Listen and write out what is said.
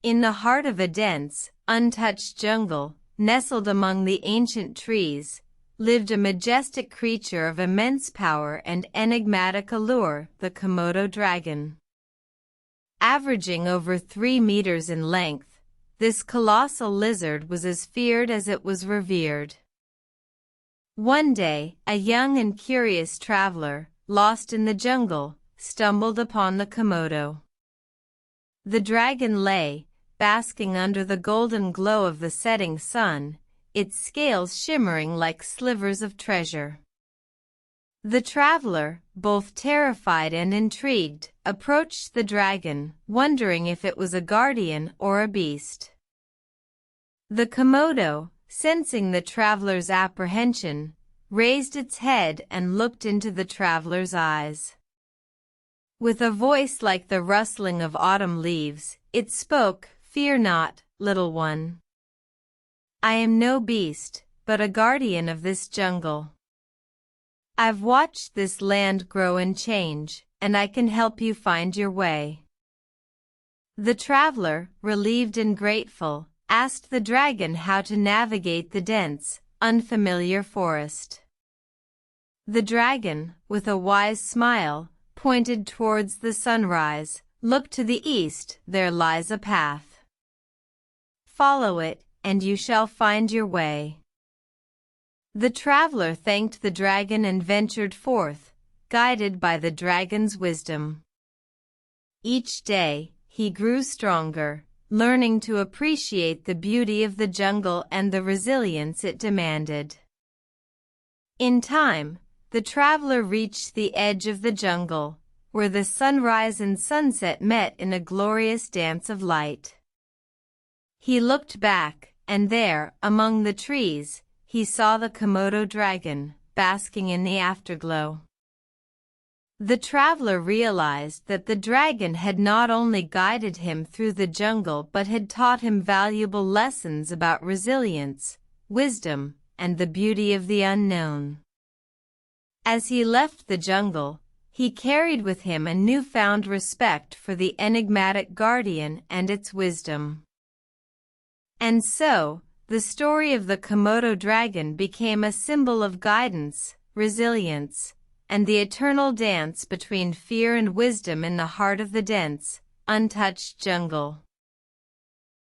In the heart of a dense, untouched jungle, nestled among the ancient trees, lived a majestic creature of immense power and enigmatic allure, the Komodo dragon. Averaging over 3 meters in length, this colossal lizard was as feared as it was revered. One day, a young and curious traveler, lost in the jungle, stumbled upon the Komodo. The dragon lay, basking under the golden glow of the setting sun, its scales shimmering like slivers of treasure. The traveler, both terrified and intrigued, approached the dragon, wondering if it was a guardian or a beast. The Komodo, sensing the traveler's apprehension, raised its head and looked into the traveler's eyes. With a voice like the rustling of autumn leaves, it spoke, "Fear not, little one. I am no beast, but a guardian of this jungle. I've watched this land grow and change, and I can help you find your way." The traveler, relieved and grateful, asked the dragon how to navigate the dense, unfamiliar forest. The dragon, with a wise smile, pointed towards the sunrise. "Look to the east, there lies a path. Follow it, and you shall find your way." The traveler thanked the dragon and ventured forth, guided by the dragon's wisdom. Each day, he grew stronger, learning to appreciate the beauty of the jungle and the resilience it demanded. In time, the traveler reached the edge of the jungle, where the sunrise and sunset met in a glorious dance of light. He looked back, and there, among the trees, he saw the Komodo dragon, basking in the afterglow. The traveler realized that the dragon had not only guided him through the jungle but had taught him valuable lessons about resilience, wisdom, and the beauty of the unknown. As he left the jungle, he carried with him a newfound respect for the enigmatic guardian and its wisdom. And so, the story of the Komodo dragon became a symbol of guidance, resilience, and the eternal dance between fear and wisdom in the heart of the dense, untouched jungle.